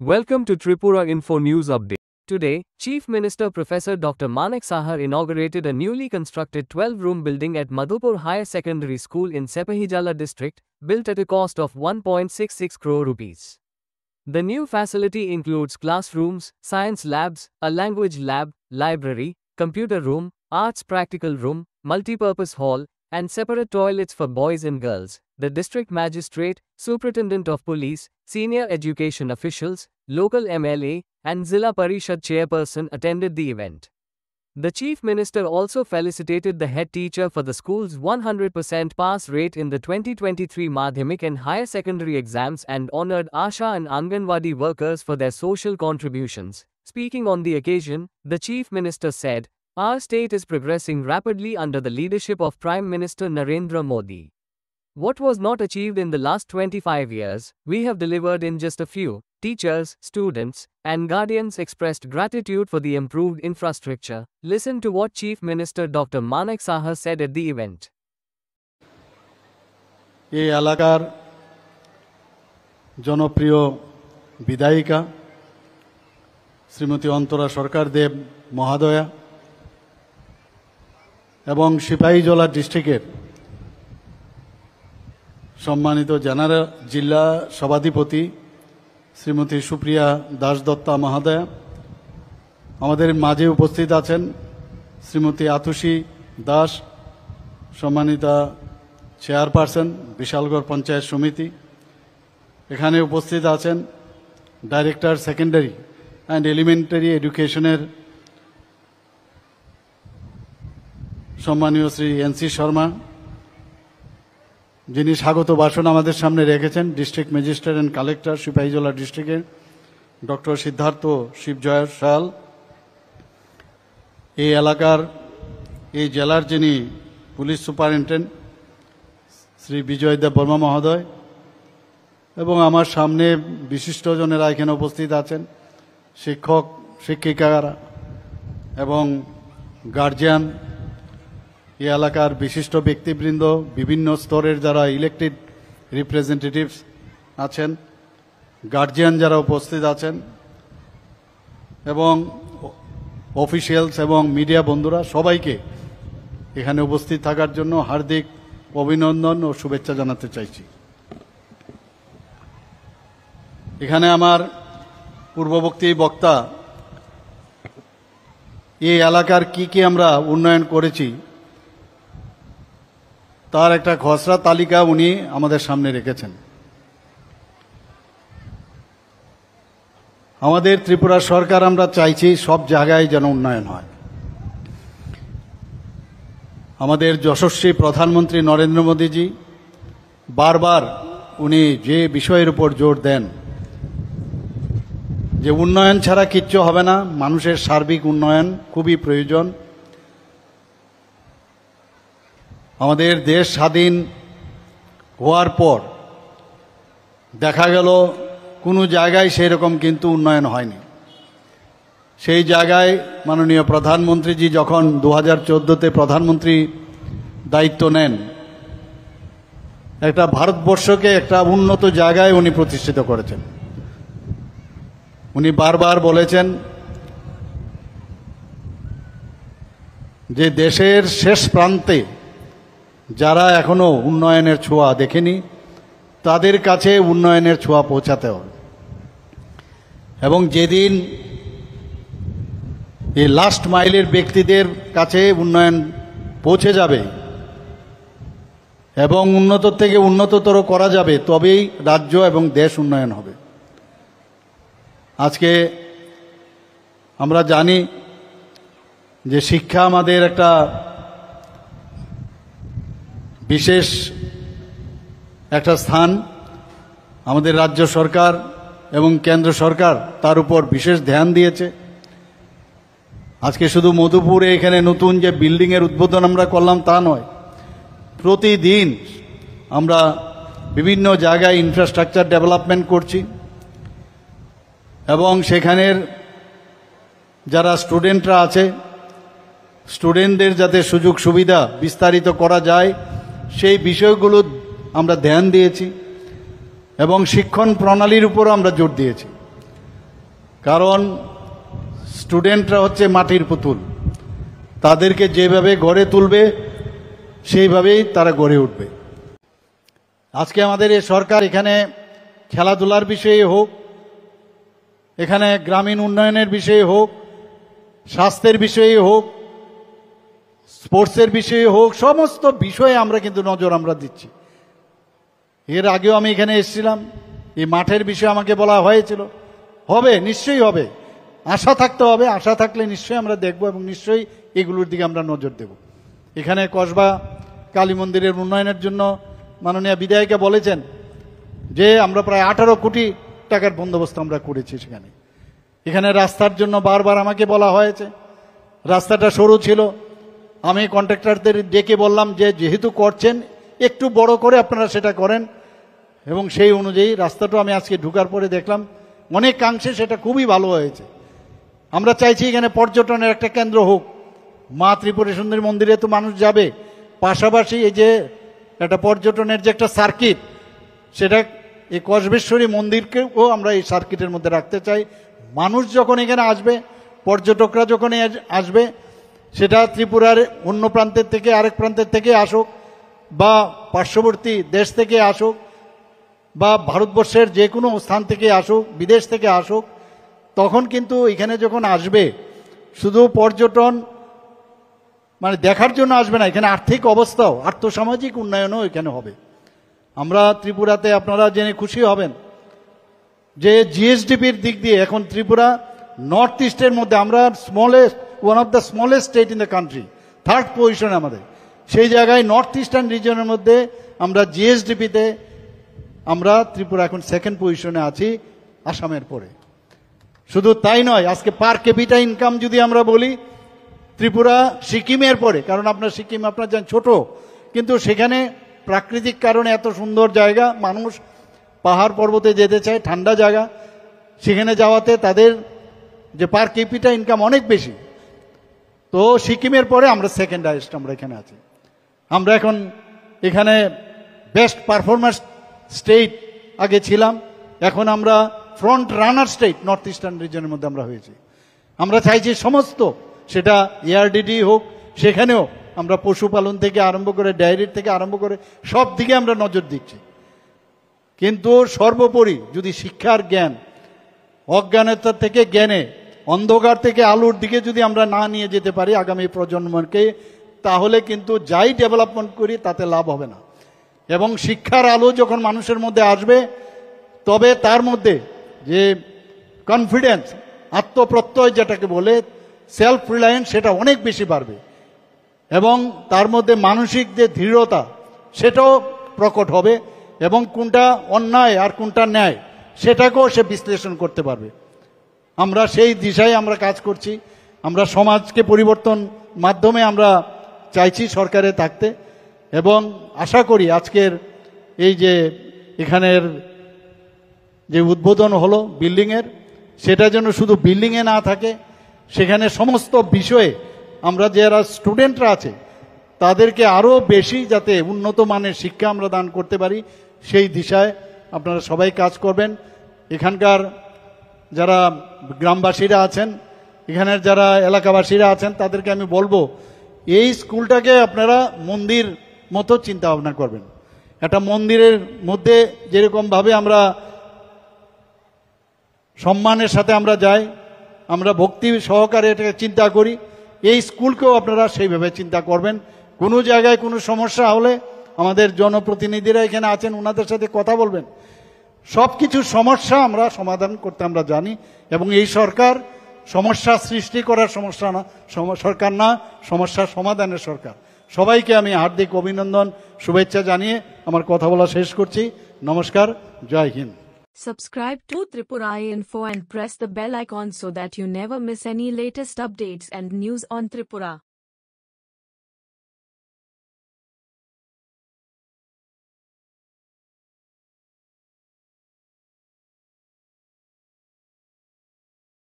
Welcome to Tripura Info News Update. Today, Chief Minister Professor Dr. Manek Sahar inaugurated a newly constructed 12-room building at Madhupur Higher Secondary School in Sepahijala district, built at a cost of 1.66 crore rupees. The new facility includes classrooms, science labs, a language lab, library, computer room, arts practical room, multipurpose hall, and separate toilets for boys and girls. The district magistrate, superintendent of police, senior education officials, local MLA, and Zilla Parishad chairperson attended the event. The Chief Minister also felicitated the head teacher for the school's 100% pass rate in the 2023 Madhyamik and higher secondary exams and honored Asha and Anganwadi workers for their social contributions. Speaking on the occasion, the Chief Minister said, "Our state is progressing rapidly under the leadership of Prime Minister Narendra Modi. What was not achieved in the last 25 years, we have delivered in just a few." Teachers, students, and guardians expressed gratitude for the improved infrastructure. Listen to what Chief Minister Dr. Manek Sahar said at the event. এই এলাকার জনপ্রিয় বিধায়িকা শ্রীমতী অন্তরা সরকার দেব মহাদয়া এবং সিপাহীজলা ডিস্ট্রিক্টের সম্মানিত জেলা সভাধিপতি শ্রীমতী সুপ্রিয়া দাস দত্তা মহোদয়া, আমাদের মাঝে উপস্থিত আছেন শ্রীমতী আতুষী দাস, সম্মানিতা চেয়ারপারসন বিশালগড় পঞ্চায়েত সমিতি। এখানে উপস্থিত আছেন ডাইরেক্টর সেকেন্ডারি অ্যান্ড এলিমেন্টারি এডুকেশনের সম্মানীয় শ্রী এনসি শর্মা, যিনি স্বাগত ভাষণ আমাদের সামনে রেখেছেন। District magistrate and collector Sepahijala ডিস্ট্রিক্টের ডক্টর সিদ্ধার্থ শিবজয় শাল, এই এলাকার এই জেলার যিনি পুলিশ সুপারিনটেন্ডেন্ট শ্রী বিজয় দেব বর্মা মহোদয়, এবং আমার সামনে বিশিষ্টজনেরা এখানে উপস্থিত আছেন, শিক্ষক শিক্ষিকারা এবং গার্জিয়ান, এই এলাকার বিশিষ্ট ব্যক্তিবৃন্দ, বিভিন্ন স্তরের যারা ইলেক্টেড রিপ্রেজেন্টেটিভস আছেন, গার্জিয়ান যারা উপস্থিত আছেন, এবং অফিসিয়ালস এবং মিডিয়া বন্ধুরা, সবাইকে এখানে উপস্থিত থাকার জন্য হার্দিক অভিনন্দন ও শুভেচ্ছা জানাতে চাইছি। এখানে আমার পূর্ববর্তী বক্তা এই এলাকার কি আমরা উন্নয়ন করেছি তার একটা খসড়া তালিকা উনি আমাদের সামনে রেখেছেন। আমাদের ত্রিপুরা সরকার আমরা চাইছি সব জায়গায় যেন উন্নয়ন হয়। আমাদের যশস্বী প্রধানমন্ত্রী নরেন্দ্র মোদীজি বারবার উনি যে বিষয়ের উপর জোর দেন যে উন্নয়ন ছাড়া কিচ্ছু হবে না, মানুষের সার্বিক উন্নয়ন খুবই প্রয়োজন। আমাদের দেশ স্বাধীন হওয়ার পর দেখা গেল কোনো জায়গায় সেই রকম কিন্তু উন্নয়ন হয়নি। সেই জায়গায় মাননীয় প্রধানমন্ত্রীজি যখন 2014-তে প্রধানমন্ত্রী দায়িত্ব নেন, একটা ভারতবর্ষকে একটা উন্নত জায়গায় উনি প্রতিষ্ঠিত করেছেন। উনি বারবার বলেছেন যে দেশের শেষ প্রান্তে যারা এখনো উন্নয়নের ছোঁয়া দেখেনি তাদের কাছে উন্নয়নের ছোঁয়া পৌঁছাতে হবে, এবং যেদিন এই লাস্ট মাইলের ব্যক্তিদের কাছে উন্নয়ন পৌঁছে যাবে এবং উন্নত থেকে উন্নততর করা যাবে, তবেই রাজ্য এবং দেশ উন্নয়ন হবে। আজকে আমরা জানি যে শিক্ষা আমাদের একটা বিশেষ একটা স্থান। আমাদের রাজ্য সরকার এবং কেন্দ্র সরকার তার উপর বিশেষ ধ্যান দিয়েছে। আজকে শুধু মধুপুরে এখানে নতুন যে বিল্ডিংয়ের উদ্বোধন আমরা করলাম তা নয়, প্রতিদিন আমরা বিভিন্ন জায়গায় ইনফ্রাস্ট্রাকচার ডেভেলপমেন্ট করছি, এবং সেখানের যারা স্টুডেন্টরা আছে স্টুডেন্টদের যাতে সুযোগ সুবিধা বিস্তারিত করা যায় সেই বিষয়গুলো আমরা ধ্যান দিয়েছি, এবং শিক্ষণ প্রণালীর উপরও আমরা জোর দিয়েছি। কারণ স্টুডেন্টরা হচ্ছে মাটির পুতুল, তাদেরকে যেভাবে গড়ে তুলবে সেইভাবেই তারা গড়ে উঠবে। আজকে আমাদের এই সরকার এখানে খেলাধুলার বিষয়ে হোক, এখানে গ্রামীণ উন্নয়নের বিষয়ে হোক, স্বাস্থ্যের বিষয়ে হোক, স্পোর্টসের বিষয়ে হোক, সমস্ত বিষয়ে আমরা কিন্তু নজর আমরা দিচ্ছি। এর আগেও আমি এখানে এসেছিলাম, এই মাঠের বিষয়ে আমাকে বলা হয়েছিল, হবে, নিশ্চয়ই হবে, আশা থাকতে হবে, আশা থাকলে নিশ্চয়ই আমরা দেখব এবং নিশ্চয়ই এগুলোর দিকে আমরা নজর দেব। এখানে কসবা কালী মন্দিরের উন্নয়নের জন্য মাননীয় বিধায়িকা বলেছেন যে আমরা প্রায় 18 কোটি টাকার বন্দোবস্ত আমরা করেছি সেখানে। এখানে রাস্তার জন্য বারবার আমাকে বলা হয়েছে, রাস্তাটা সরু ছিল, আমি কন্ট্রাক্টরদের ডেকে বললাম যে যেহেতু করছেন একটু বড় করে আপনারা সেটা করেন, এবং সেই অনুযায়ী রাস্তাটা আমি আজকে ঢুকার পরে দেখলাম অনেকাংশে সেটা খুবই ভালো হয়েছে। আমরা চাইছি এখানে পর্যটনের একটা কেন্দ্র হোক, মা ত্রিপুরা সুন্দরী মন্দিরে তো মানুষ যাবে, পাশাপাশি এই যে একটা পর্যটনের যে একটা সার্কিট, সেটা এই কসবেশ্বরী মন্দিরকেও আমরা এই সার্কিটের মধ্যে রাখতে চাই। মানুষ যখন এখানে আসবে, পর্যটকরা যখন আসবে, সেটা ত্রিপুরার অন্য প্রান্তের থেকে আরেক প্রান্তের থেকে আসুক, বা পার্শ্ববর্তী দেশ থেকে আসুক, বা ভারতবর্ষের যে কোনো স্থান থেকে আসুক, বিদেশ থেকে আসুক, তখন কিন্তু এখানে যখন আসবে শুধু পর্যটন মানে দেখার জন্য আসবে না, এখানে আর্থিক অবস্থাও, আর্থসামাজিক উন্নয়নও এখানে হবে। আমরা ত্রিপুরাতে আপনারা জেনে খুশি হবেন যে জিএসডিপির দিক দিয়ে এখন ত্রিপুরা নর্থ ইস্টের মধ্যে আমরা one of the smallest state in the country, 3rd পজিশনে আমাদের। সেই জায়গায় নর্থ ইস্টার্ন রিজনের মধ্যে আমরা জিএসডিপিতে আমরা ত্রিপুরা এখন 2nd পজিশনে আছি আসামের পরে। শুধু তাই নয়, আজকে পার ক্যাপিটা ইনকাম যদি আমরা বলি, ত্রিপুরা সিকিমের পরে, কারণ আপনার সিকিম আপনার যান ছোট, কিন্তু সেখানে প্রাকৃতিক কারণে এত সুন্দর জায়গা, মানুষ পাহাড় পর্বতে যেতে চায়, ঠান্ডা জায়গা, সেখানে যাওয়াতে তাদের যে পার ক্যাপিটা ইনকাম অনেক বেশি। তো সিকিমের পরে আমরা 2nd হাইয়েস্ট আমরা এখানে আছি। আমরা এখন এখানে বেস্ট পারফরম্যান্স স্টেট আগে ছিলাম, এখন আমরা front runner state north eastern রিজনের মধ্যে আমরা হয়েছি। আমরা চাইছি সমস্ত, সেটা এআরডিডি হোক, সেখানেও আমরা পশুপালন থেকে আরম্ভ করে ডায়েরির থেকে আরম্ভ করে সব দিকে আমরা নজর দিচ্ছি। কিন্তু সর্বোপরি যদি শিক্ষার জ্ঞান, অজ্ঞানতা থেকে জ্ঞানে, অন্ধকার থেকে আলোর দিকে যদি আমরা না নিয়ে যেতে পারি আগামী প্রজন্মকে, তাহলে কিন্তু যাই ডেভেলপমেন্ট করি তাতে লাভ হবে না। এবং শিক্ষার আলো যখন মানুষের মধ্যে আসবে, তবে তার মধ্যে যে কনফিডেন্স, আত্মপ্রত্যয় যেটাকে বলে, সেলফ রিলায়েন্স, সেটা অনেক বেশি বাড়বে। এবং তার মধ্যে মানসিক যে দৃঢ়তা, সেটাও প্রকট হবে, এবং কোনটা অন্যায় আর কোনটা ন্যায় সেটাকেও সে বিশ্লেষণ করতে পারবে। আমরা সেই দিশায় আমরা কাজ করছি। আমরা সমাজকে পরিবর্তন মাধ্যমে আমরা চাইছি সরকারে থাকতে, এবং আশা করি আজকের এই যে এখানের যে উদ্বোধন হলো বিল্ডিংয়ের, সেটা যেন শুধু বিল্ডিংয়ে না থাকে, সেখানে সমস্ত বিষয়ে আমরা যারা স্টুডেন্টরা আছে তাদেরকে আরও বেশি যাতে উন্নত মানের শিক্ষা আমরা দান করতে পারি, সেই দিশায় আপনারা সবাই কাজ করবেন। এখানকার যারা গ্রামবাসীরা আছেন, এখানের যারা এলাকাবাসীরা আছেন, তাদেরকে আমি বলবো এই স্কুলটাকে আপনারা মন্দির মতো চিন্তা ভাবনা করবেন। একটা মন্দিরের মধ্যে যেরকমভাবে আমরা সম্মানের সাথে আমরা যাই, আমরা ভক্তি সহকারে এটাকে চিন্তা করি, এই স্কুলকেও আপনারা সেইভাবে চিন্তা করবেন। কোনো জায়গায় কোনো সমস্যা হলে আমাদের জনপ্রতিনিধিরা এখানে আছেন, ওনাদের সাথে কথা বলবেন। সব কিছু সমস্যা আমরা সমাধান করতে আমরা জানি, এবং এই সরকার সমস্যা সৃষ্টি করার সরকার না, সমস্যা সমাধানের সরকার। সবাইকে আমি হার্দিক অভিনন্দন, শুভেচ্ছা জানিয়ে আমার কথা বলা শেষ করছি। নমস্কার, জয় Hind. Subscribe to Tripura Info and press the bell icon so that you never miss any latest updates and news on Tripura.